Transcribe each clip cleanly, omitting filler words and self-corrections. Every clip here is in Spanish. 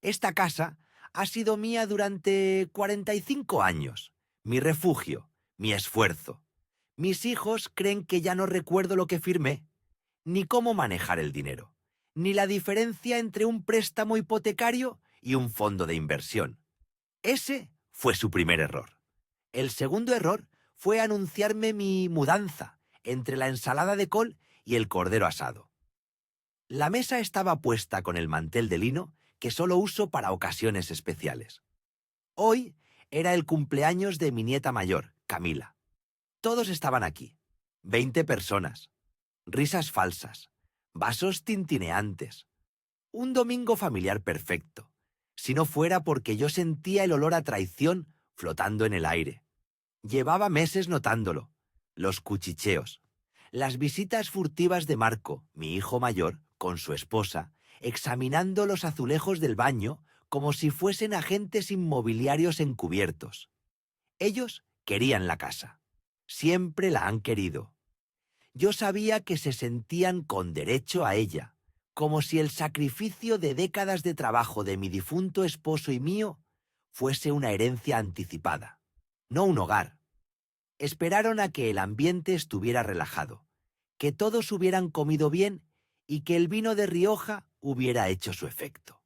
Esta casa ha sido mía durante 45 años, mi refugio, mi esfuerzo. Mis hijos creen que ya no recuerdo lo que firmé, ni cómo manejar el dinero, ni la diferencia entre un préstamo hipotecario y un fondo de inversión. Ese fue su primer error. El segundo error fue anunciarme mi mudanza entre la ensalada de col y el cordero asado. La mesa estaba puesta con el mantel de lino que solo uso para ocasiones especiales. Hoy era el cumpleaños de mi nieta mayor, Camila. Todos estaban aquí. 20 personas. Risas falsas. Vasos tintineantes. Un domingo familiar perfecto, si no fuera porque yo sentía el olor a traición flotando en el aire. Llevaba meses notándolo. Los cuchicheos. Las visitas furtivas de Marco, mi hijo mayor, con su esposa, examinando los azulejos del baño como si fuesen agentes inmobiliarios encubiertos. Ellos querían la casa. Siempre la han querido. Yo sabía que se sentían con derecho a ella, como si el sacrificio de décadas de trabajo de mi difunto esposo y mío fuese una herencia anticipada, no un hogar. Esperaron a que el ambiente estuviera relajado, que todos hubieran comido bien y que el vino de Rioja hubiera hecho su efecto.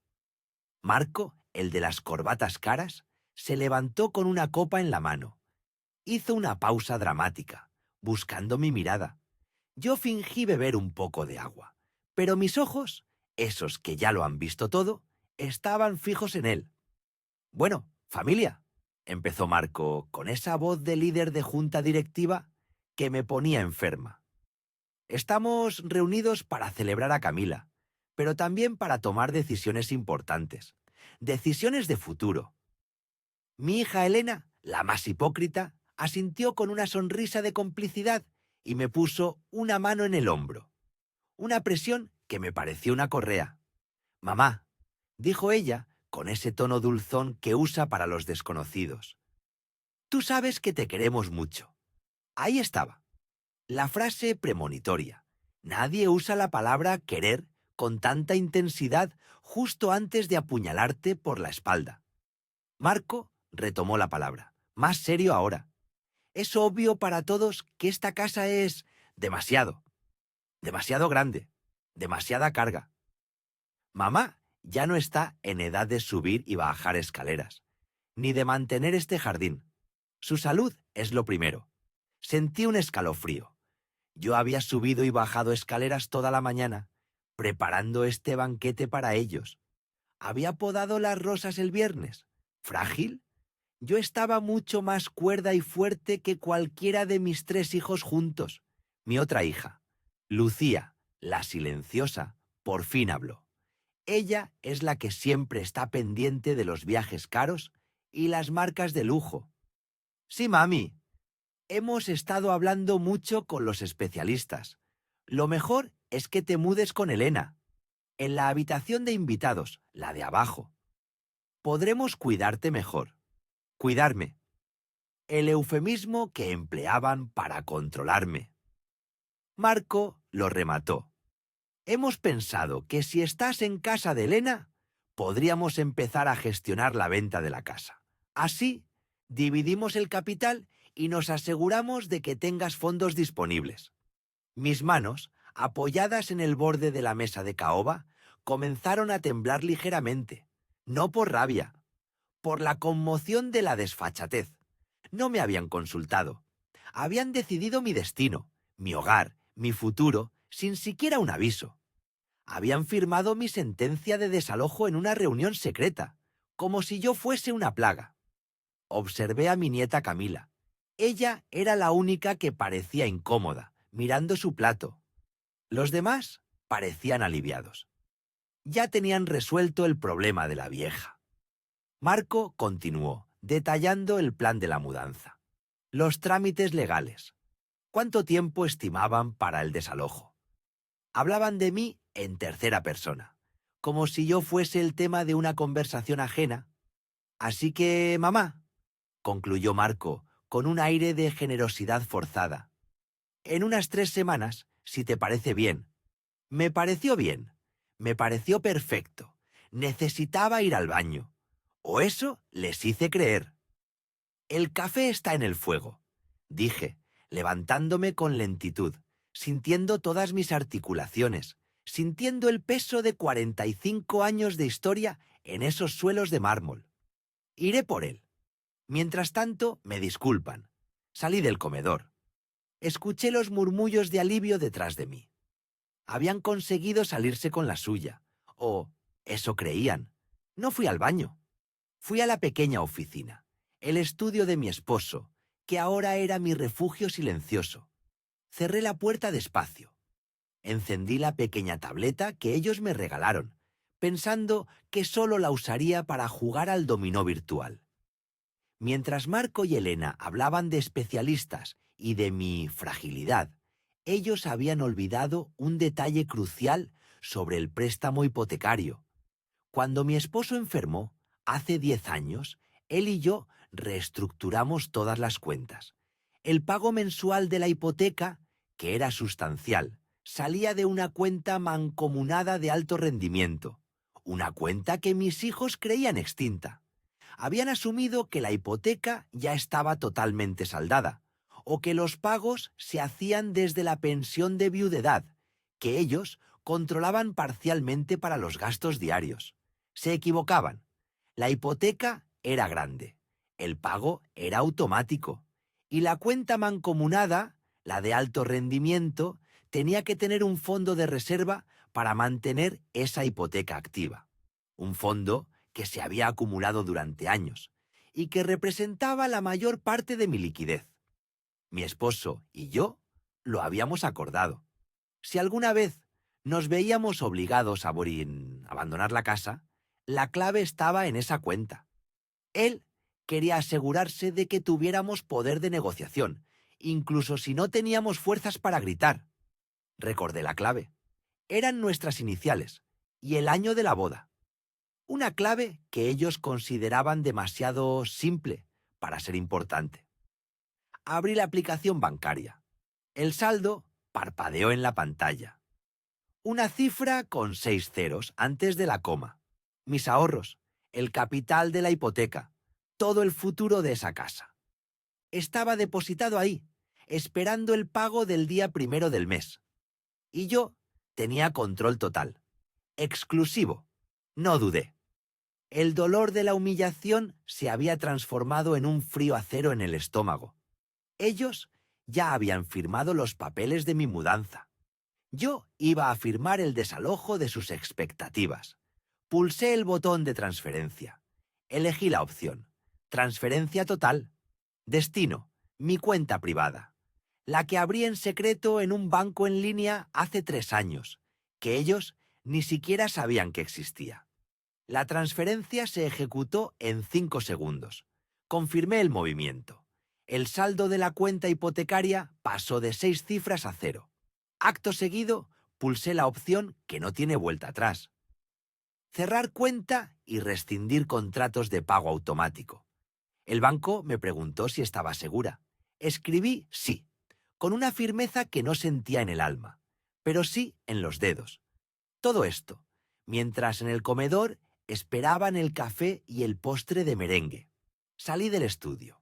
Marco, el de las corbatas caras, se levantó con una copa en la mano. Hizo una pausa dramática, buscando mi mirada. Yo fingí beber un poco de agua, pero mis ojos, esos que ya lo han visto todo, estaban fijos en él. Bueno, familia, empezó Marco con esa voz de líder de junta directiva que me ponía enferma. Estamos reunidos para celebrar a Camila, pero también para tomar decisiones importantes, decisiones de futuro. Mi hija Elena, la más hipócrita, asintió con una sonrisa de complicidad y me puso una mano en el hombro. Una presión que me pareció una correa. Mamá, dijo ella con ese tono dulzón que usa para los desconocidos. Tú sabes que te queremos mucho. Ahí estaba. La frase premonitoria. Nadie usa la palabra querer con tanta intensidad justo antes de apuñalarte por la espalda. Marco retomó la palabra, más serio ahora. Es obvio para todos que esta casa es demasiado grande, demasiada carga. Mamá ya no está en edad de subir y bajar escaleras, ni de mantener este jardín. Su salud es lo primero. Sentí un escalofrío. Yo había subido y bajado escaleras toda la mañana, preparando este banquete para ellos. Había podado las rosas el viernes. ¿Frágil? Yo estaba mucho más cuerda y fuerte que cualquiera de mis 3 hijos juntos. Mi otra hija, Lucía, la silenciosa, por fin habló. Ella es la que siempre está pendiente de los viajes caros y las marcas de lujo. Sí, mami. Hemos estado hablando mucho con los especialistas. Lo mejor es que te mudes con Elena, en la habitación de invitados, la de abajo. Podremos cuidarte mejor. Cuidarme. El eufemismo que empleaban para controlarme. Marco lo remató. Hemos pensado que si estás en casa de Elena, podríamos empezar a gestionar la venta de la casa. Así, dividimos el capital y nos aseguramos de que tengas fondos disponibles. Mis manos, apoyadas en el borde de la mesa de caoba, comenzaron a temblar ligeramente, no por rabia, por la conmoción de la desfachatez. No me habían consultado. Habían decidido mi destino, mi hogar, mi futuro, sin siquiera un aviso. Habían firmado mi sentencia de desalojo en una reunión secreta, como si yo fuese una plaga. Observé a mi nieta Camila. Ella era la única que parecía incómoda, mirando su plato. Los demás parecían aliviados. Ya tenían resuelto el problema de la vieja. Marco continuó, detallando el plan de la mudanza. Los trámites legales. ¿Cuánto tiempo estimaban para el desalojo? Hablaban de mí en tercera persona, como si yo fuese el tema de una conversación ajena. Así que, mamá, concluyó Marco con un aire de generosidad forzada, en unas 3 semanas, si te parece bien. Me pareció bien, me pareció perfecto. Necesitaba ir al baño. O eso les hice creer. El café está en el fuego, dije, levantándome con lentitud, sintiendo todas mis articulaciones, sintiendo el peso de 45 años de historia en esos suelos de mármol. Iré por él. Mientras tanto, me disculpan. Salí del comedor. Escuché los murmullos de alivio detrás de mí. Habían conseguido salirse con la suya. O eso creían. No fui al baño. Fui a la pequeña oficina, el estudio de mi esposo, que ahora era mi refugio silencioso. Cerré la puerta despacio. Encendí la pequeña tableta que ellos me regalaron, pensando que solo la usaría para jugar al dominó virtual. Mientras Marco y Elena hablaban de especialistas y de mi fragilidad, ellos habían olvidado un detalle crucial sobre el préstamo hipotecario. Cuando mi esposo enfermó, hace 10 años, él y yo reestructuramos todas las cuentas. El pago mensual de la hipoteca, que era sustancial, salía de una cuenta mancomunada de alto rendimiento, una cuenta que mis hijos creían extinta. Habían asumido que la hipoteca ya estaba totalmente saldada, o que los pagos se hacían desde la pensión de viudedad, que ellos controlaban parcialmente para los gastos diarios. Se equivocaban. La hipoteca era grande, el pago era automático, y la cuenta mancomunada, la de alto rendimiento, tenía que tener un fondo de reserva para mantener esa hipoteca activa. Un fondo que se había acumulado durante años y que representaba la mayor parte de mi liquidez. Mi esposo y yo lo habíamos acordado. Si alguna vez nos veíamos obligados a abandonar la casa, la clave estaba en esa cuenta. Él quería asegurarse de que tuviéramos poder de negociación, incluso si no teníamos fuerzas para gritar. Recordé la clave. Eran nuestras iniciales y el año de la boda. Una clave que ellos consideraban demasiado simple para ser importante. Abrí la aplicación bancaria. El saldo parpadeó en la pantalla. Una cifra con 6 ceros antes de la coma. Mis ahorros, el capital de la hipoteca, todo el futuro de esa casa. Estaba depositado ahí, esperando el pago del día 1 del mes. Y yo tenía control total. Exclusivo. No dudé. El dolor de la humillación se había transformado en un frío acero en el estómago. Ellos ya habían firmado los papeles de mi mudanza. Yo iba a firmar el desalojo de sus expectativas. Pulsé el botón de transferencia. Elegí la opción. Transferencia total. Destino. Mi cuenta privada. La que abrí en secreto en un banco en línea hace 3 años, que ellos ni siquiera sabían que existía. La transferencia se ejecutó en 5 segundos. Confirmé el movimiento. El saldo de la cuenta hipotecaria pasó de 6 cifras a 0. Acto seguido, pulsé la opción que no tiene vuelta atrás. Cerrar cuenta y rescindir contratos de pago automático. El banco me preguntó si estaba segura. Escribí sí, con una firmeza que no sentía en el alma, pero sí en los dedos. Todo esto, mientras en el comedor esperaban el café y el postre de merengue. Salí del estudio.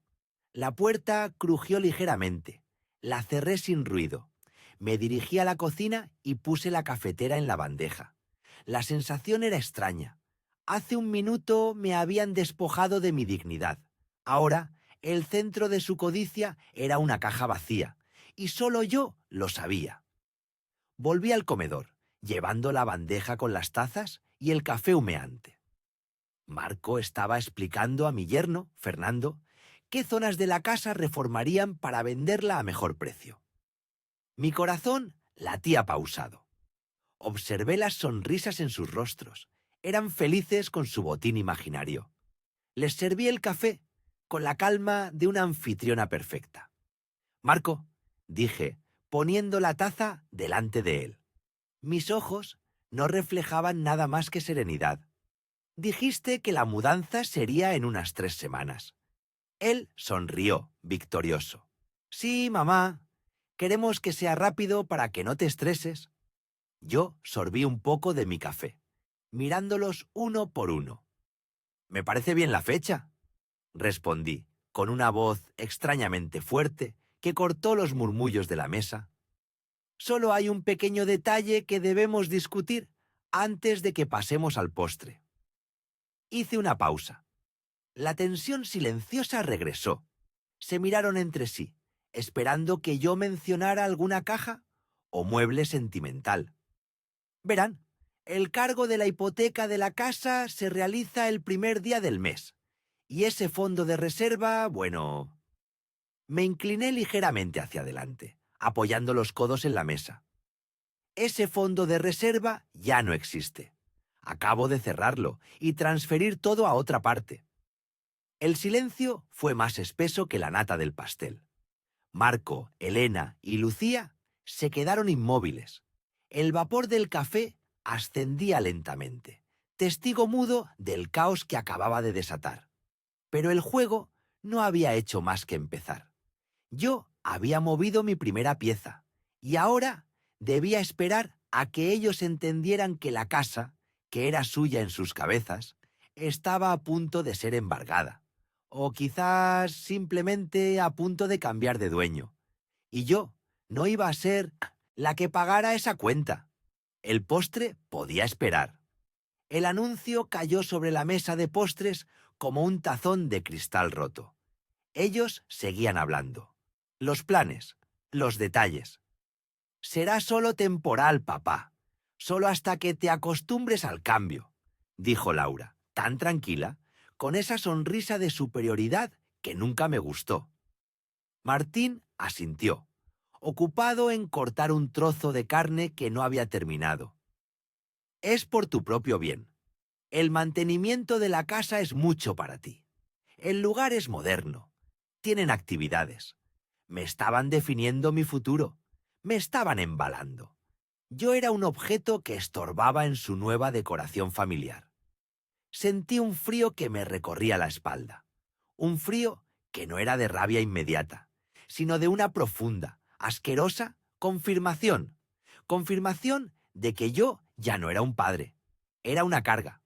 La puerta crujió ligeramente. La cerré sin ruido. Me dirigí a la cocina y puse la cafetera en la bandeja. La sensación era extraña. Hace un minuto me habían despojado de mi dignidad. Ahora, el centro de su codicia era una caja vacía, y solo yo lo sabía. Volví al comedor, llevando la bandeja con las tazas y el café humeante. Marco estaba explicando a mi yerno, Fernando, qué zonas de la casa reformarían para venderla a mejor precio. Mi corazón latía pausado. Observé las sonrisas en sus rostros. Eran felices con su botín imaginario. Les serví el café con la calma de una anfitriona perfecta. Marco, dije, poniendo la taza delante de él. Mis ojos no reflejaban nada más que serenidad. Dijiste que la mudanza sería en unas 3 semanas. Él sonrió, victorioso. Sí, mamá. Queremos que sea rápido para que no te estreses. Yo sorbí un poco de mi café. mirándolos uno por uno. «Me parece bien la fecha», respondí, con una voz extrañamente fuerte que cortó los murmullos de la mesa. «Solo hay un pequeño detalle que debemos discutir antes de que pasemos al postre». Hice una pausa. La tensión silenciosa regresó. Se miraron entre sí, esperando que yo mencionara alguna caja o mueble sentimental. «Verán, el cargo de la hipoteca de la casa se realiza el primer día del mes. Y ese fondo de reserva, bueno...». Me incliné ligeramente hacia adelante, apoyando los codos en la mesa. «Ese fondo de reserva ya no existe. Acabo de cerrarlo y transferir todo a otra parte». El silencio fue más espeso que la nata del pastel. Marco, Elena y Lucía se quedaron inmóviles. El vapor del café ascendía lentamente, testigo mudo del caos que acababa de desatar. Pero el juego no había hecho más que empezar. Yo había movido mi primera pieza, y ahora debía esperar a que ellos entendieran que la casa, que era suya en sus cabezas, estaba a punto de ser embargada. O quizás simplemente a punto de cambiar de dueño. Y yo no iba a ser la que pagara esa cuenta. El postre podía esperar. El anuncio cayó sobre la mesa de postres como un tazón de cristal roto. Ellos seguían hablando. Los planes, los detalles. «Será solo temporal, papá. Solo hasta que te acostumbres al cambio», dijo Laura, tan tranquila, con esa sonrisa de superioridad que nunca me gustó. Martín asintió, ocupado en cortar un trozo de carne que no había terminado. «Es por tu propio bien. El mantenimiento de la casa es mucho para ti. El lugar es moderno. Tienen actividades. Me estaban definiendo mi futuro. Me estaban embalando. Yo era un objeto que estorbaba en su nueva decoración familiar. Sentí un frío que me recorría la espalda. Un frío que no era de rabia inmediata, sino de una profunda, asquerosa confirmación. Confirmación de que yo ya no era un padre. Era una carga.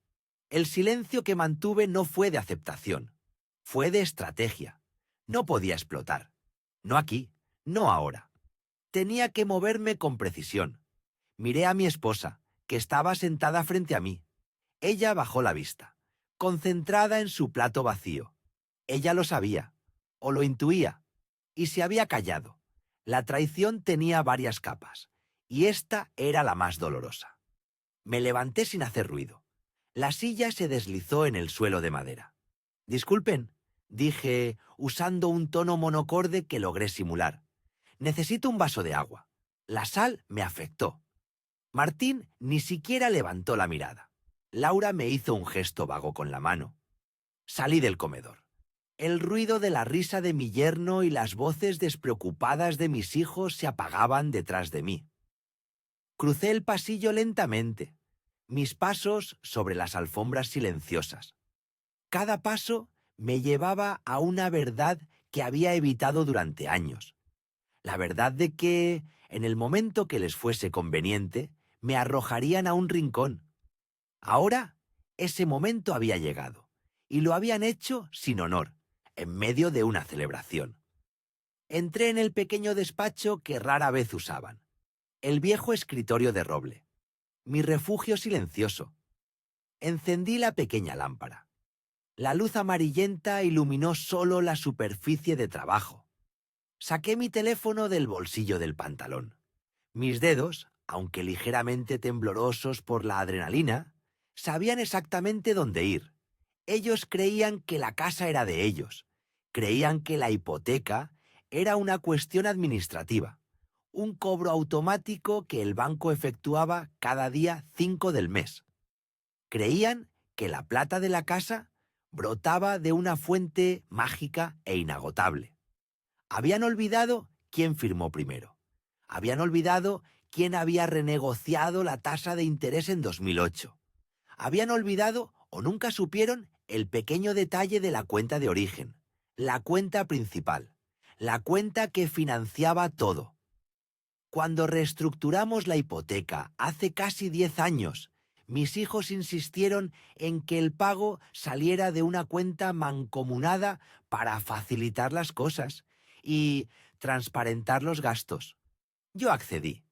El silencio que mantuve no fue de aceptación. Fue de estrategia. No podía explotar. No aquí, no ahora. Tenía que moverme con precisión. Miré a mi esposa, que estaba sentada frente a mí. Ella bajó la vista, concentrada en su plato vacío. Ella lo sabía, o lo intuía, y se había callado. La traición tenía varias capas, y esta era la más dolorosa. Me levanté sin hacer ruido. La silla se deslizó en el suelo de madera. «Disculpen», dije, usando un tono monocorde que logré simular. «Necesito un vaso de agua». La sal me afectó. Martín ni siquiera levantó la mirada. Laura me hizo un gesto vago con la mano. Salí del comedor. El ruido de la risa de mi yerno y las voces despreocupadas de mis hijos se apagaban detrás de mí. Crucé el pasillo lentamente, mis pasos sobre las alfombras silenciosas. Cada paso me llevaba a una verdad que había evitado durante años. La verdad de que, en el momento que les fuese conveniente, me arrojarían a un rincón. Ahora, ese momento había llegado, y lo habían hecho sin honor, en medio de una celebración. Entré en el pequeño despacho que rara vez usaban, el viejo escritorio de roble, mi refugio silencioso. Encendí la pequeña lámpara. La luz amarillenta iluminó solo la superficie de trabajo. Saqué mi teléfono del bolsillo del pantalón. Mis dedos, aunque ligeramente temblorosos por la adrenalina, sabían exactamente dónde ir. Ellos creían que la casa era de ellos. Creían que la hipoteca era una cuestión administrativa, un cobro automático que el banco efectuaba cada día 5 del mes. Creían que la plata de la casa brotaba de una fuente mágica e inagotable. Habían olvidado quién firmó primero. Habían olvidado quién había renegociado la tasa de interés en 2008. Habían olvidado o nunca supieron el pequeño detalle de la cuenta de origen, la cuenta principal, la cuenta que financiaba todo. Cuando reestructuramos la hipoteca hace casi 10 años, Mis hijos insistieron en que el pago saliera de una cuenta mancomunada para facilitar las cosas y transparentar los gastos. Yo accedí,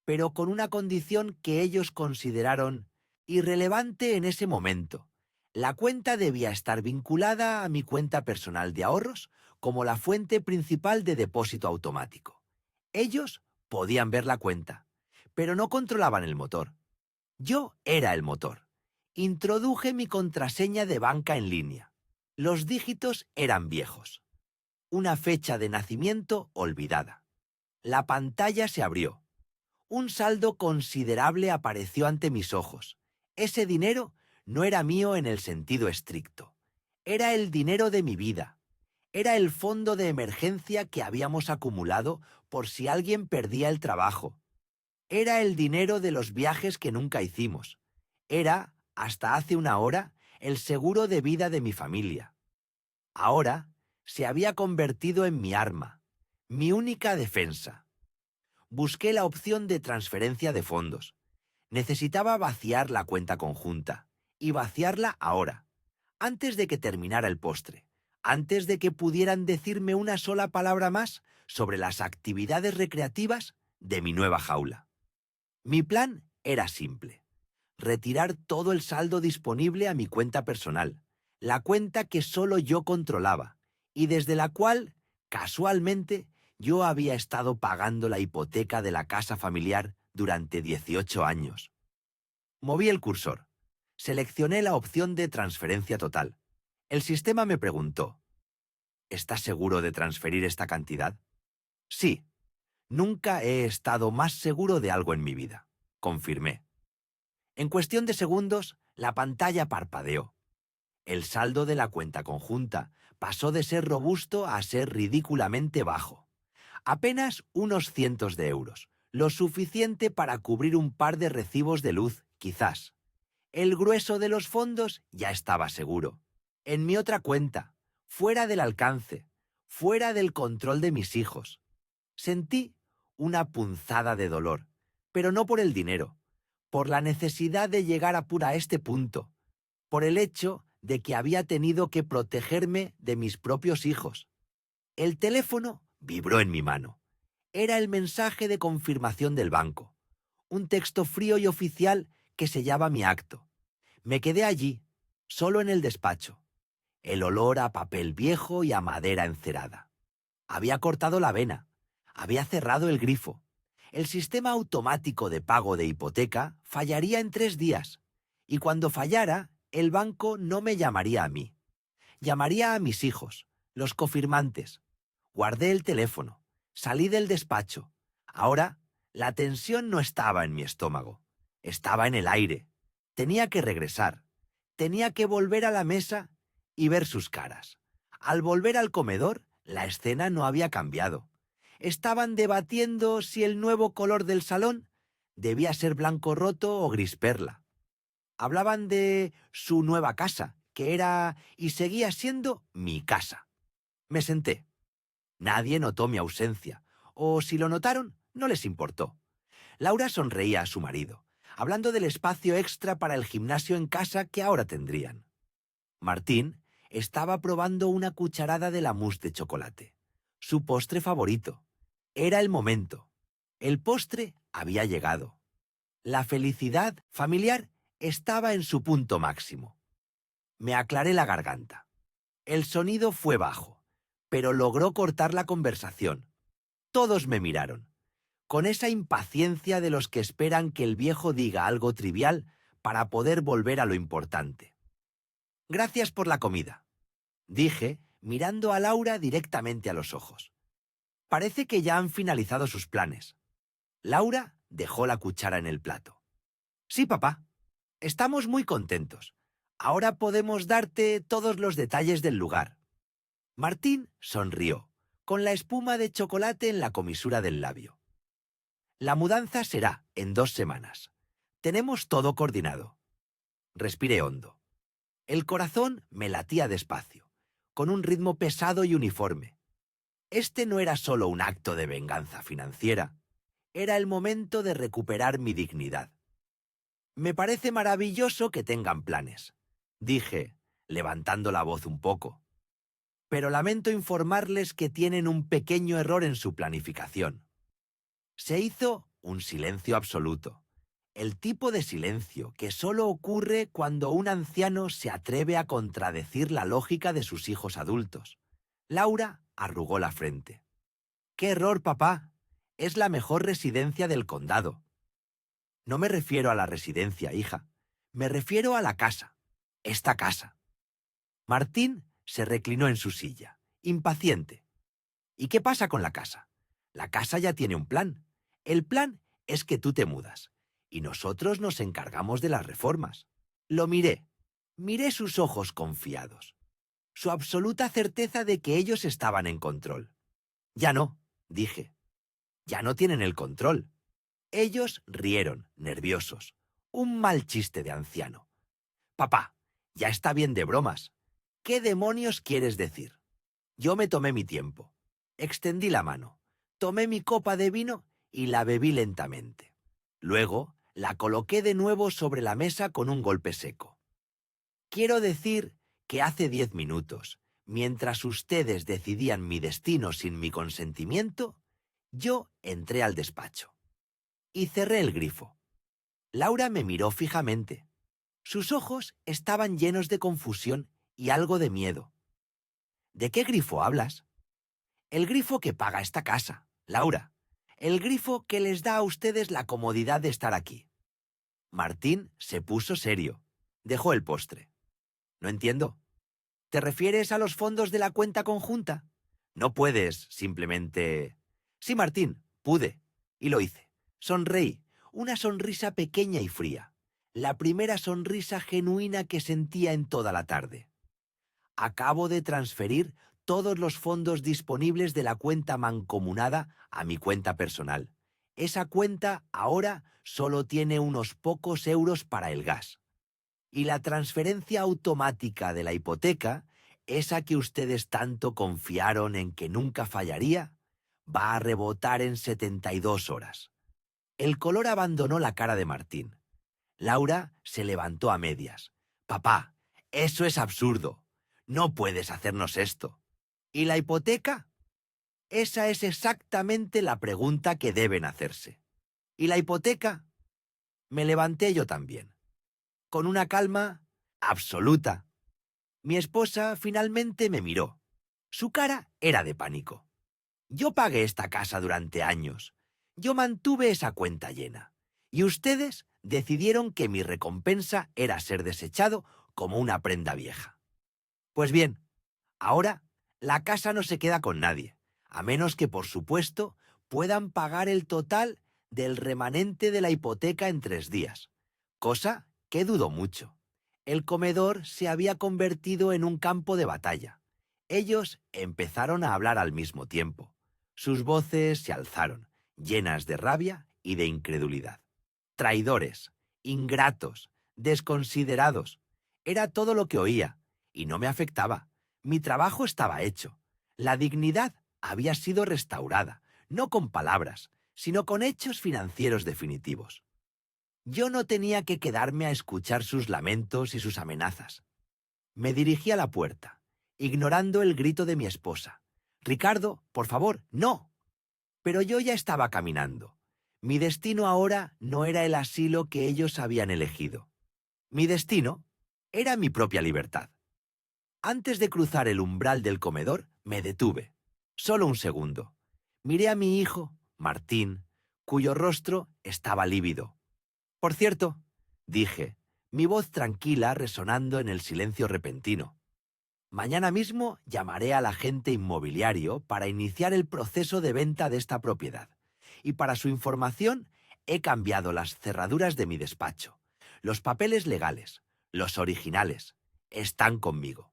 pero con una condición que ellos consideraron irrelevante en ese momento. La cuenta debía estar vinculada a mi cuenta personal de ahorros como la fuente principal de depósito automático. Ellos podían ver la cuenta, pero no controlaban el motor. Yo era el motor. Introduje mi contraseña de banca en línea. Los dígitos eran viejos. Una fecha de nacimiento olvidada. La pantalla se abrió. Un saldo considerable apareció ante mis ojos. Ese dinero no era mío en el sentido estricto. Era el dinero de mi vida. Era el fondo de emergencia que habíamos acumulado por si alguien perdía el trabajo. Era el dinero de los viajes que nunca hicimos. Era, hasta hace una hora, el seguro de vida de mi familia. Ahora se había convertido en mi arma, mi única defensa. Busqué la opción de transferencia de fondos. Necesitaba vaciar la cuenta conjunta, y vaciarla ahora, antes de que terminara el postre, antes de que pudieran decirme una sola palabra más sobre las actividades recreativas de mi nueva jaula. Mi plan era simple: retirar todo el saldo disponible a mi cuenta personal, la cuenta que solo yo controlaba, y desde la cual, casualmente, yo había estado pagando la hipoteca de la casa familiar durante 18 años. Moví el cursor. Seleccioné la opción de transferencia total. El sistema me preguntó: ¿estás seguro de transferir esta cantidad? Sí. Nunca he estado más seguro de algo en mi vida, confirmé. En cuestión de segundos, la pantalla parpadeó. El saldo de la cuenta conjunta pasó de ser robusto a ser ridículamente bajo. Apenas unos cientos de euros, lo suficiente para cubrir un par de recibos de luz, quizás. El grueso de los fondos ya estaba seguro. En mi otra cuenta, fuera del alcance, fuera del control de mis hijos. Sentí una punzada de dolor, pero no por el dinero, por la necesidad de llegar a este punto, por el hecho de que había tenido que protegerme de mis propios hijos. El teléfono vibró en mi mano. Era el mensaje de confirmación del banco, un texto frío y oficial que sellaba mi acto. Me quedé allí, solo en el despacho. El olor a papel viejo y a madera encerada. Había cortado la vena. Había cerrado el grifo. El sistema automático de pago de hipoteca fallaría en 3 días. Y cuando fallara, el banco no me llamaría a mí. Llamaría a mis hijos, los cofirmantes. Guardé el teléfono. Salí del despacho. Ahora, la tensión no estaba en mi estómago. Estaba en el aire. Tenía que regresar. Tenía que volver a la mesa y ver sus caras. Al volver al comedor, la escena no había cambiado. Estaban debatiendo si el nuevo color del salón debía ser blanco roto o gris perla. Hablaban de su nueva casa, que era y seguía siendo mi casa. Me senté. Nadie notó mi ausencia, o si lo notaron, no les importó. Laura sonreía a su marido, hablando del espacio extra para el gimnasio en casa que ahora tendrían. Martín estaba probando una cucharada de la mousse de chocolate, su postre favorito. Era el momento. El postre había llegado. La felicidad familiar estaba en su punto máximo. Me aclaré la garganta. El sonido fue bajo, pero logró cortar la conversación. Todos me miraron, con esa impaciencia de los que esperan que el viejo diga algo trivial para poder volver a lo importante. Gracias por la comida, dije, mirando a Laura directamente a los ojos. Parece que ya han finalizado sus planes. Laura dejó la cuchara en el plato. Sí, papá. Estamos muy contentos. Ahora podemos darte todos los detalles del lugar. Martín sonrió, con la espuma de chocolate en la comisura del labio. La mudanza será en 2 semanas. Tenemos todo coordinado. Respiré hondo. El corazón me latía despacio, con un ritmo pesado y uniforme. Este no era solo un acto de venganza financiera. Era el momento de recuperar mi dignidad. Me parece maravilloso que tengan planes, dije, levantando la voz un poco. Pero lamento informarles que tienen un pequeño error en su planificación. Se hizo un silencio absoluto. El tipo de silencio que solo ocurre cuando un anciano se atreve a contradecir la lógica de sus hijos adultos. Laura arrugó la frente. ¡Qué error, papá! Es la mejor residencia del condado. No me refiero a la residencia, hija. Me refiero a la casa. Esta casa. Martín se reclinó en su silla, impaciente. ¿Y qué pasa con la casa? La casa ya tiene un plan. El plan es que tú te mudas, y nosotros nos encargamos de las reformas. Lo miré sus ojos confiados, su absoluta certeza de que ellos estaban en control. Ya no, dije, ya no tienen el control. Ellos rieron, nerviosos. Un mal chiste de anciano. Papá, ya está bien de bromas. ¿Qué demonios quieres decir? Yo me tomé mi tiempo. Extendí la mano, tomé mi copa de vino y la bebí lentamente. Luego la coloqué de nuevo sobre la mesa con un golpe seco. Quiero decir que hace 10 minutos, mientras ustedes decidían mi destino sin mi consentimiento, yo entré al despacho. Y cerré el grifo. Laura me miró fijamente. Sus ojos estaban llenos de confusión y algo de miedo. ¿De qué grifo hablas? El grifo que paga esta casa, Laura. El grifo que les da a ustedes la comodidad de estar aquí. Martín se puso serio. Dejó el postre. No entiendo. ¿Te refieres a los fondos de la cuenta conjunta? No puedes simplemente... Sí, Martín, pude. Y lo hice. Sonreí. Una sonrisa pequeña y fría. La primera sonrisa genuina que sentía en toda la tarde. Acabo de transferir todos los fondos disponibles de la cuenta mancomunada a mi cuenta personal. Esa cuenta ahora solo tiene unos pocos euros para el gas. Y la transferencia automática de la hipoteca, esa que ustedes tanto confiaron en que nunca fallaría, va a rebotar en 72 horas. El color abandonó la cara de Martín. Laura se levantó a medias. Papá, eso es absurdo. No puedes hacernos esto. ¿Y la hipoteca? Esa es exactamente la pregunta que deben hacerse. ¿Y la hipoteca? Me levanté yo también, con una calma absoluta. Mi esposa finalmente me miró. Su cara era de pánico. Yo pagué esta casa durante años. Yo mantuve esa cuenta llena. Y ustedes decidieron que mi recompensa era ser desechado como una prenda vieja. Pues bien, ahora la casa no se queda con nadie, a menos que, por supuesto, puedan pagar el total del remanente de la hipoteca en 3 días, cosa que dudo mucho. El comedor se había convertido en un campo de batalla. Ellos empezaron a hablar al mismo tiempo. Sus voces se alzaron, llenas de rabia y de incredulidad. Traidores, ingratos, desconsiderados. Era todo lo que oía, y no me afectaba. Mi trabajo estaba hecho. La dignidad había sido restaurada, no con palabras, sino con hechos financieros definitivos. Yo no tenía que quedarme a escuchar sus lamentos y sus amenazas. Me dirigí a la puerta, ignorando el grito de mi esposa. «Ricardo, por favor, no». Pero yo ya estaba caminando. Mi destino ahora no era el asilo que ellos habían elegido. Mi destino era mi propia libertad. Antes de cruzar el umbral del comedor, me detuve. Solo un segundo. Miré a mi hijo, Martín, cuyo rostro estaba lívido. Por cierto, dije, mi voz tranquila resonando en el silencio repentino. Mañana mismo llamaré al agente inmobiliario para iniciar el proceso de venta de esta propiedad. Y para su información, he cambiado las cerraduras de mi despacho. Los papeles legales, los originales, están conmigo.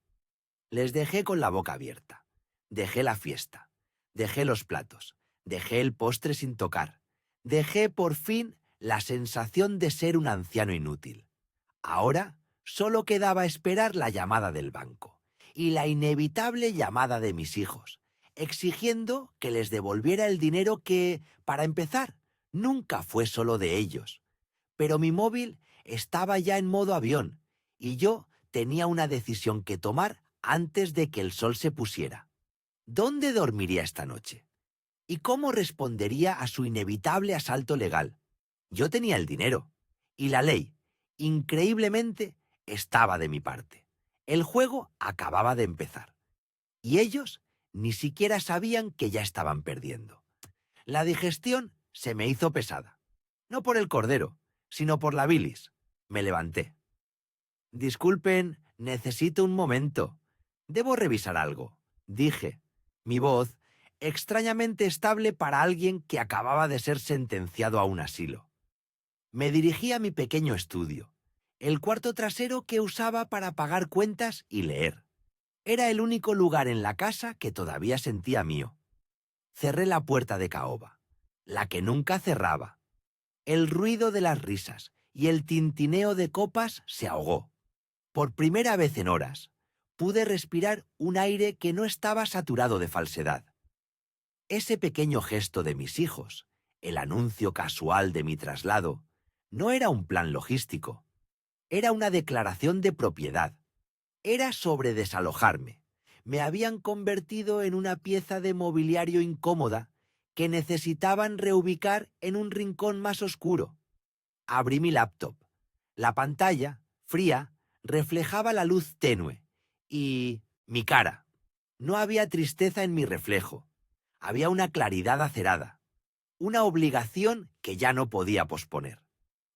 Les dejé con la boca abierta. Dejé la fiesta. Dejé los platos. Dejé el postre sin tocar. Dejé por fin la sensación de ser un anciano inútil. Ahora solo quedaba esperar la llamada del banco y la inevitable llamada de mis hijos, exigiendo que les devolviera el dinero que, para empezar, nunca fue solo de ellos. Pero mi móvil estaba ya en modo avión y yo tenía una decisión que tomar antes de que el sol se pusiera. ¿Dónde dormiría esta noche? ¿Y cómo respondería a su inevitable asalto legal? Yo tenía el dinero y la ley, increíblemente, estaba de mi parte. El juego acababa de empezar y ellos ni siquiera sabían que ya estaban perdiendo. La digestión se me hizo pesada, no por el cordero, sino por la bilis. Me levanté. Disculpen, necesito un momento. Debo revisar algo, dije, mi voz extrañamente estable para alguien que acababa de ser sentenciado a un asilo. Me dirigí a mi pequeño estudio, el cuarto trasero que usaba para pagar cuentas y leer. Era el único lugar en la casa que todavía sentía mío. Cerré la puerta de caoba, la que nunca cerraba. El ruido de las risas y el tintineo de copas se ahogó. Por primera vez en horas, pude respirar un aire que no estaba saturado de falsedad. Ese pequeño gesto de mis hijos, el anuncio casual de mi traslado, no era un plan logístico. Era una declaración de propiedad. Era sobre desalojarme. Me habían convertido en una pieza de mobiliario incómoda que necesitaban reubicar en un rincón más oscuro. Abrí mi laptop. La pantalla, fría, reflejaba la luz tenue y mi cara. No había tristeza en mi reflejo. Había una claridad acerada, una obligación que ya no podía posponer.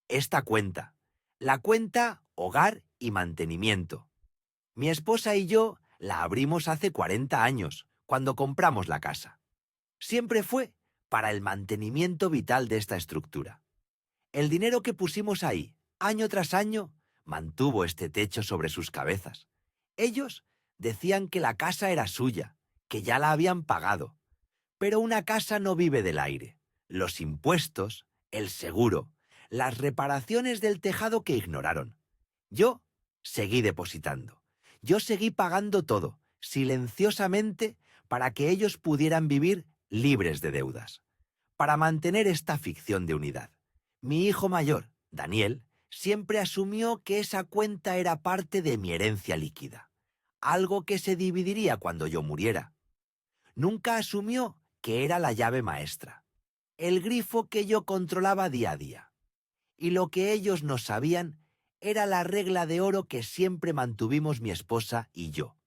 Esta cuenta, la cuenta hogar y mantenimiento. Mi esposa y yo la abrimos hace 40 años, cuando compramos la casa. Siempre fue para el mantenimiento vital de esta estructura. El dinero que pusimos ahí, año tras año, mantuvo este techo sobre sus cabezas. Ellos decían que la casa era suya, que ya la habían pagado. Pero una casa no vive del aire. Los impuestos, el seguro, las reparaciones del tejado que ignoraron. Yo seguí depositando. Yo seguí pagando todo, silenciosamente, para que ellos pudieran vivir libres de deudas. Para mantener esta ficción de unidad. Mi hijo mayor, Daniel, siempre asumió que esa cuenta era parte de mi herencia líquida, algo que se dividiría cuando yo muriera. Nunca asumió que era la llave maestra, el grifo que yo controlaba día a día. Y lo que ellos no sabían era la regla de oro que siempre mantuvimos mi esposa y yo.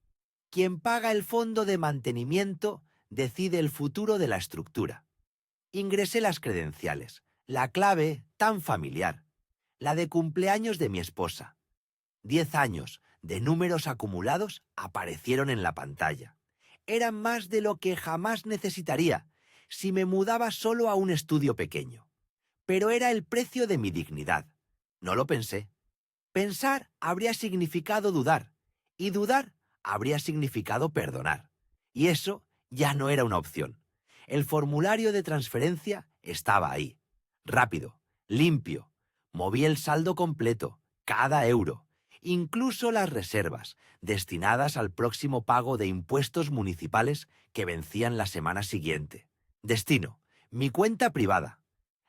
Quien paga el fondo de mantenimiento decide el futuro de la estructura. Ingresé las credenciales, la clave tan familiar, la de cumpleaños de mi esposa. 10 años de números acumulados aparecieron en la pantalla. Eran más de lo que jamás necesitaría si me mudaba solo a un estudio pequeño. Pero era el precio de mi dignidad. No lo pensé. Pensar habría significado dudar, y dudar habría significado perdonar. Y eso ya no era una opción. El formulario de transferencia estaba ahí. Rápido, limpio. Moví el saldo completo, cada euro, incluso las reservas, destinadas al próximo pago de impuestos municipales que vencían la semana siguiente. Destino, mi cuenta privada.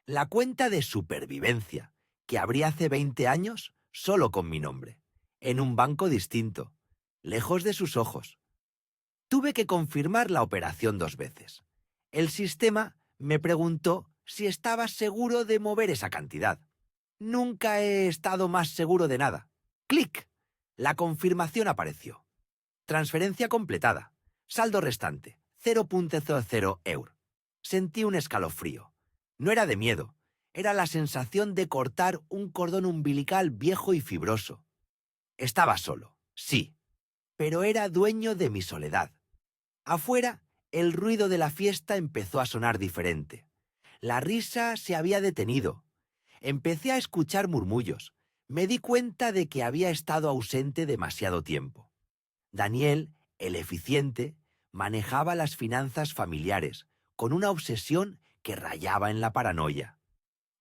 La cuenta de supervivencia, que abrí hace 20 años solo con mi nombre, en un banco distinto, lejos de sus ojos. Tuve que confirmar la operación 2 veces. El sistema me preguntó si estaba seguro de mover esa cantidad. Nunca he estado más seguro de nada. ¡Clic! La confirmación apareció. Transferencia completada. Saldo restante, 0,00 €. Sentí un escalofrío. No era de miedo, era la sensación de cortar un cordón umbilical viejo y fibroso. Estaba solo, sí, pero era dueño de mi soledad. Afuera, el ruido de la fiesta empezó a sonar diferente. La risa se había detenido. Empecé a escuchar murmullos. Me di cuenta de que había estado ausente demasiado tiempo. Daniel, el eficiente, manejaba las finanzas familiares con una obsesión que rayaba en la paranoia.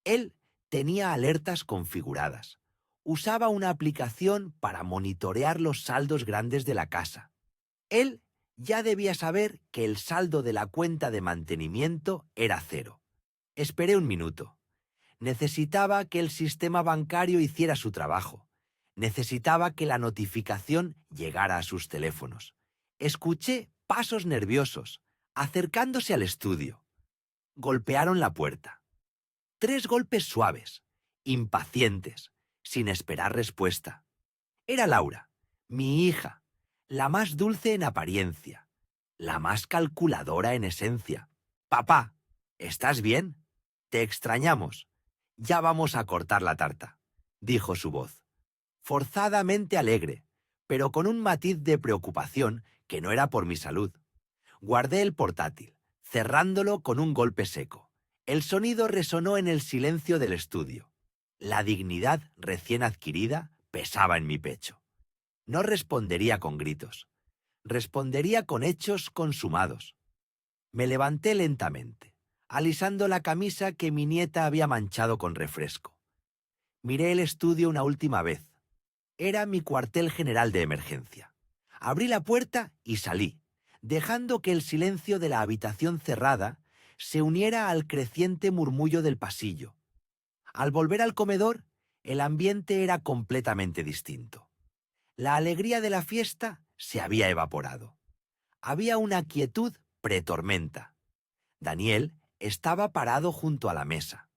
Él tenía alertas configuradas. Usaba una aplicación para monitorear los saldos grandes de la casa. Él ya debía saber que el saldo de la cuenta de mantenimiento era 0. Esperé un minuto. Necesitaba que el sistema bancario hiciera su trabajo. Necesitaba que la notificación llegara a sus teléfonos. Escuché pasos nerviosos, acercándose al estudio. Golpearon la puerta. 3 golpes suaves, impacientes, sin esperar respuesta. Era Laura, mi hija, la más dulce en apariencia, la más calculadora en esencia. «Papá, ¿estás bien? Te extrañamos. Ya vamos a cortar la tarta», dijo su voz. Forzadamente alegre, pero con un matiz de preocupación que no era por mi salud. Guardé el portátil, cerrándolo con un golpe seco. El sonido resonó en el silencio del estudio. La dignidad recién adquirida pesaba en mi pecho. No respondería con gritos. Respondería con hechos consumados. Me levanté lentamente, alisando la camisa que mi nieta había manchado con refresco. Miré el estudio una última vez. Era mi cuartel general de emergencia. Abrí la puerta y salí, dejando que el silencio de la habitación cerrada se uniera al creciente murmullo del pasillo. Al volver al comedor, el ambiente era completamente distinto. La alegría de la fiesta se había evaporado. Había una quietud pretormenta. Daniel estaba parado junto a la mesa.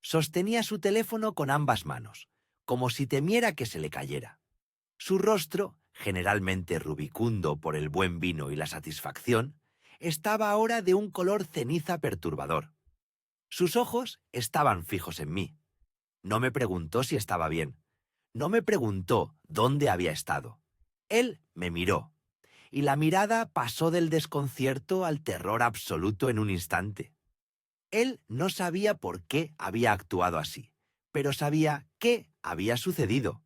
Sostenía su teléfono con ambas manos, como si temiera que se le cayera. Su rostro, generalmente rubicundo por el buen vino y la satisfacción, estaba ahora de un color ceniza perturbador. Sus ojos estaban fijos en mí. No me preguntó si estaba bien. No me preguntó dónde había estado. Él me miró, y la mirada pasó del desconcierto al terror absoluto en un instante. Él no sabía por qué había actuado así, pero sabía qué había sucedido.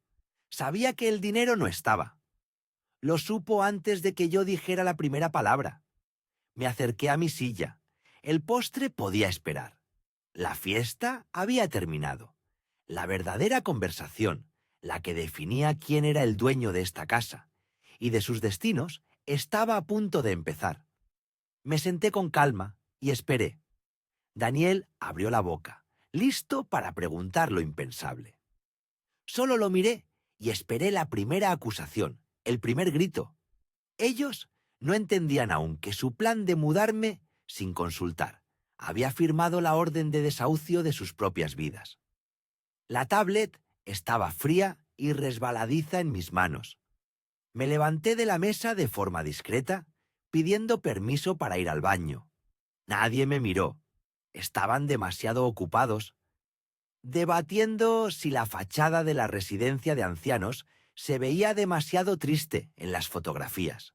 Sabía que el dinero no estaba. Lo supo antes de que yo dijera la primera palabra. Me acerqué a mi silla. El postre podía esperar. La fiesta había terminado. La verdadera conversación, la que definía quién era el dueño de esta casa y de sus destinos, estaba a punto de empezar. Me senté con calma y esperé. Daniel abrió la boca, listo para preguntar lo impensable. Solo lo miré y esperé la primera acusación, el primer grito. Ellos no entendían aún que su plan de mudarme, sin consultar, había firmado la orden de desahucio de sus propias vidas. La tablet estaba fría y resbaladiza en mis manos. Me levanté de la mesa de forma discreta, pidiendo permiso para ir al baño. Nadie me miró. Estaban demasiado ocupados, debatiendo si la fachada de la residencia de ancianos se veía demasiado triste en las fotografías.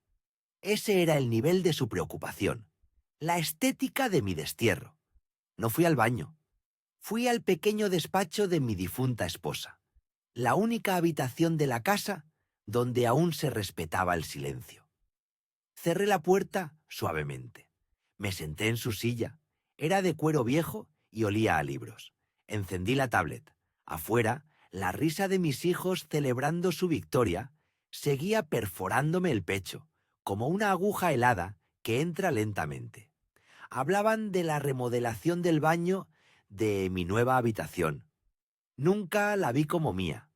Ese era el nivel de su preocupación, la estética de mi destierro. No fui al baño. Fui al pequeño despacho de mi difunta esposa, la única habitación de la casa donde aún se respetaba el silencio. Cerré la puerta suavemente. Me senté en su silla. Era de cuero viejo y olía a libros. Encendí la tablet. Afuera, la risa de mis hijos celebrando su victoria seguía perforándome el pecho, como una aguja helada que entra lentamente. Hablaban de la remodelación del baño de mi nueva habitación. Nunca la vi como mía.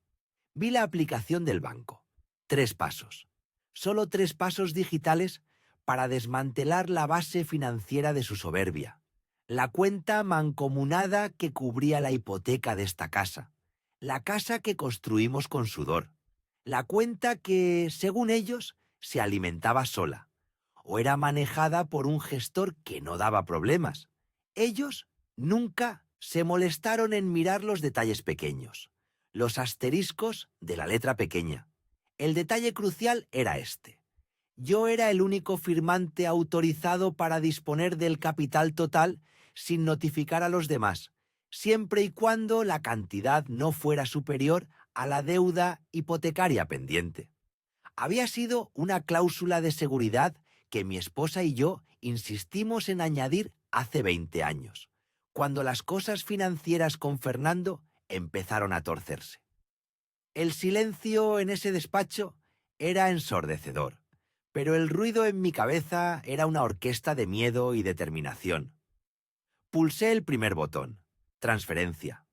Vi la aplicación del banco. 3 pasos. Solo 3 pasos digitales para desmantelar la base financiera de su soberbia. La cuenta mancomunada que cubría la hipoteca de esta casa. La casa que construimos con sudor. La cuenta que, según ellos, se alimentaba sola. O era manejada por un gestor que no daba problemas. Ellos nunca se molestaron en mirar los detalles pequeños, los asteriscos de la letra pequeña. El detalle crucial era este. Yo era el único firmante autorizado para disponer del capital total sin notificar a los demás, siempre y cuando la cantidad no fuera superior a la deuda hipotecaria pendiente. Había sido una cláusula de seguridad que mi esposa y yo insistimos en añadir hace 20 años, cuando las cosas financieras con Fernando empezaron a torcerse. El silencio en ese despacho era ensordecedor, pero el ruido en mi cabeza era una orquesta de miedo y determinación. Pulsé el primer botón, transferencia.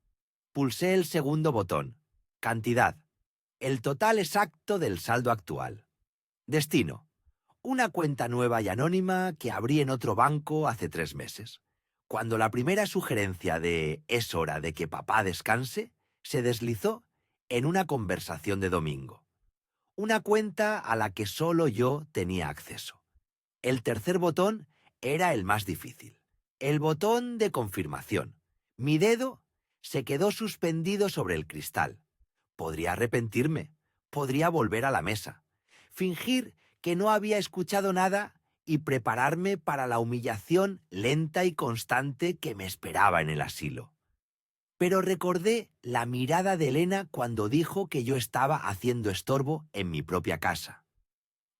Pulsé el segundo botón. Cantidad. El total exacto del saldo actual. Destino. Una cuenta nueva y anónima que abrí en otro banco hace 3 meses, cuando la primera sugerencia de «es hora de que papá descanse» se deslizó en una conversación de domingo. Una cuenta a la que solo yo tenía acceso. El tercer botón era el más difícil. El botón de confirmación. Mi dedo se quedó suspendido sobre el cristal. Podría arrepentirme, podría volver a la mesa, fingir que no había escuchado nada y prepararme para la humillación lenta y constante que me esperaba en el asilo. Pero recordé la mirada de Elena cuando dijo que yo estaba haciendo estorbo en mi propia casa.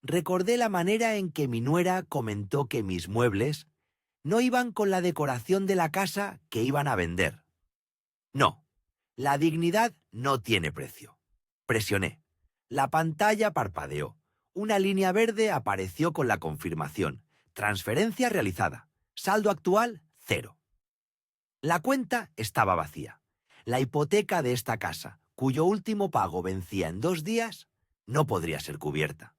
Recordé la manera en que mi nuera comentó que mis muebles no iban con la decoración de la casa que iban a vender. No, la dignidad no tiene precio. Presioné. La pantalla parpadeó. Una línea verde apareció con la confirmación. Transferencia realizada. Saldo actual, 0. La cuenta estaba vacía. La hipoteca de esta casa, cuyo último pago vencía en 2 días, no podría ser cubierta.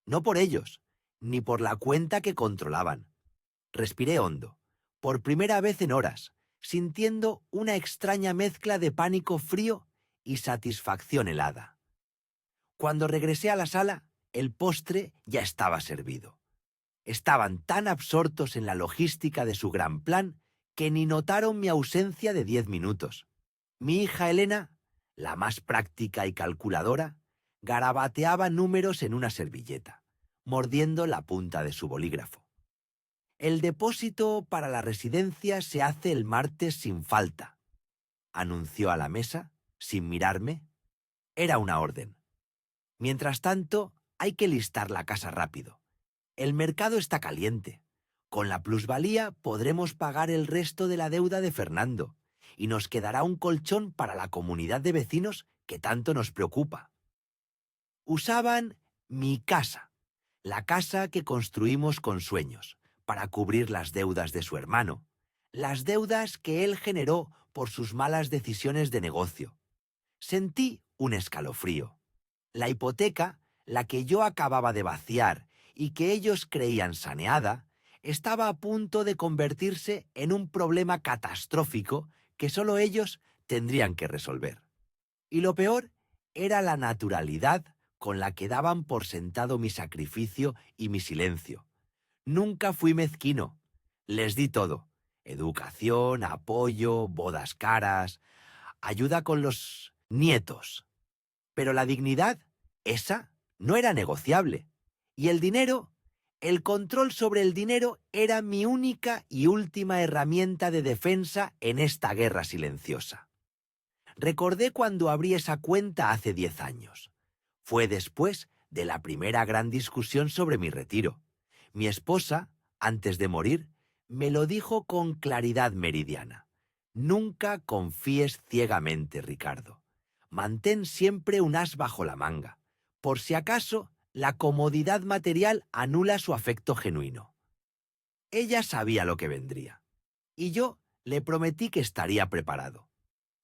No por ellos, ni por la cuenta que controlaban. Respiré hondo, por primera vez en horas, sintiendo una extraña mezcla de pánico frío y satisfacción helada. Cuando regresé a la sala, el postre ya estaba servido. Estaban tan absortos en la logística de su gran plan que ni notaron mi ausencia de 10 minutos. Mi hija Elena, la más práctica y calculadora, garabateaba números en una servilleta, mordiendo la punta de su bolígrafo. El depósito para la residencia se hace el martes sin falta, anunció a la mesa, sin mirarme. Era una orden. Mientras tanto, hay que listar la casa rápido. El mercado está caliente. Con la plusvalía podremos pagar el resto de la deuda de Fernando y nos quedará un colchón para la comunidad de vecinos que tanto nos preocupa. Usaban mi casa, la casa que construimos con sueños, para cubrir las deudas de su hermano, las deudas que él generó por sus malas decisiones de negocio. Sentí un escalofrío. La hipoteca, la que yo acababa de vaciar y que ellos creían saneada, estaba a punto de convertirse en un problema catastrófico que solo ellos tendrían que resolver. Y lo peor era la naturalidad con la que daban por sentado mi sacrificio y mi silencio. Nunca fui mezquino. Les di todo: educación, apoyo, bodas caras, ayuda con los nietos. Pero la dignidad, esa, no era negociable. Y el dinero, el control sobre el dinero era mi única y última herramienta de defensa en esta guerra silenciosa. Recordé cuando abrí esa cuenta hace 10 años. Fue después de la primera gran discusión sobre mi retiro. Mi esposa, antes de morir, me lo dijo con claridad meridiana. Nunca confíes ciegamente, Ricardo. Mantén siempre un as bajo la manga, por si acaso la comodidad material anula su afecto genuino. Ella sabía lo que vendría, y yo le prometí que estaría preparado.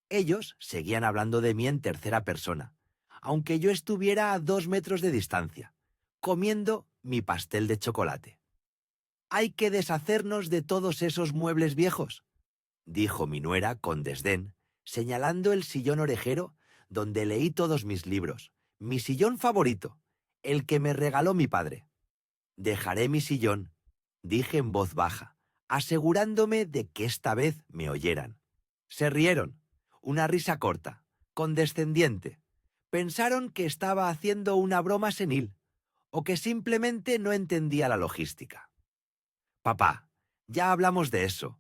Ellos seguían hablando de mí en tercera persona, aunque yo estuviera a 2 metros de distancia, comiendo mi pastel de chocolate. «Hay que deshacernos de todos esos muebles viejos», dijo mi nuera con desdén, señalando el sillón orejero donde leí todos mis libros, mi sillón favorito, el que me regaló mi padre. «Dejaré mi sillón», dije en voz baja, asegurándome de que esta vez me oyeran. Se rieron, una risa corta, condescendiente. Pensaron que estaba haciendo una broma senil, o que simplemente no entendía la logística. «Papá, ya hablamos de eso»,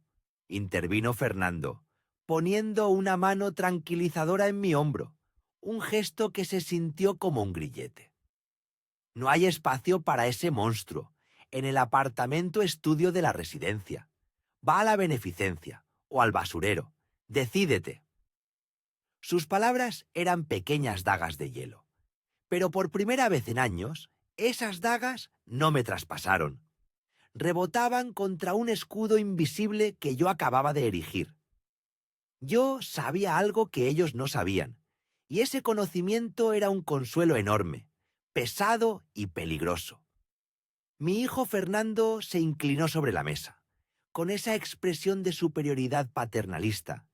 intervino Fernando, poniendo una mano tranquilizadora en mi hombro, un gesto que se sintió como un grillete. «No hay espacio para ese monstruo en el apartamento estudio de la residencia. Va a la beneficencia o al basurero. Decídete». Sus palabras eran pequeñas dagas de hielo, pero por primera vez en años, esas dagas no me traspasaron. Rebotaban contra un escudo invisible que yo acababa de erigir. Yo sabía algo que ellos no sabían, y ese conocimiento era un consuelo enorme, pesado y peligroso. Mi hijo Fernando se inclinó sobre la mesa, con esa expresión de superioridad paternalista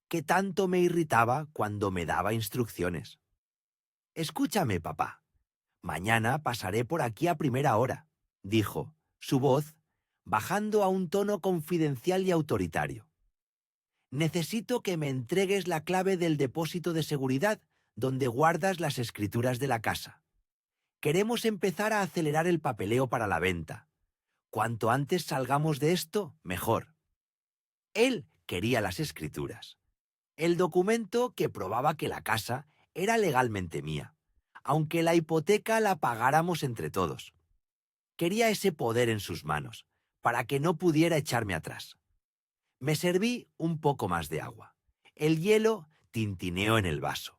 que tanto me irritaba cuando me daba instrucciones. «Escúchame, papá. Mañana pasaré por aquí a primera hora», dijo, su voz bajando a un tono confidencial y autoritario. «Necesito que me entregues la clave del depósito de seguridad donde guardas las escrituras de la casa. Queremos empezar a acelerar el papeleo para la venta. Cuanto antes salgamos de esto, mejor». Él quería las escrituras, el documento que probaba que la casa era legalmente mía, aunque la hipoteca la pagáramos entre todos. Quería ese poder en sus manos, para que no pudiera echarme atrás. Me serví un poco más de agua. El hielo tintineó en el vaso.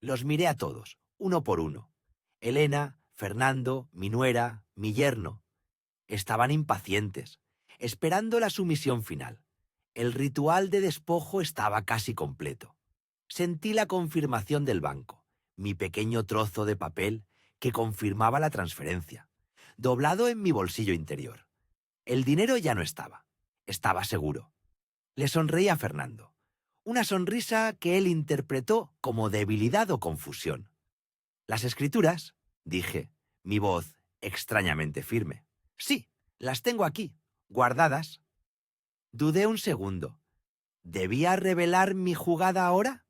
Los miré a todos, uno por uno. Elena, Fernando, mi nuera, mi yerno. Estaban impacientes, esperando la sumisión final. El ritual de despojo estaba casi completo. Sentí la confirmación del banco, mi pequeño trozo de papel que confirmaba la transferencia, doblado en mi bolsillo interior. El dinero ya no estaba. Estaba seguro. Le sonreí a Fernando. Una sonrisa que él interpretó como debilidad o confusión. «¿Las escrituras?», dije, mi voz extrañamente firme. «Sí, las tengo aquí, guardadas». Dudé un segundo. ¿Debía revelar mi jugada ahora?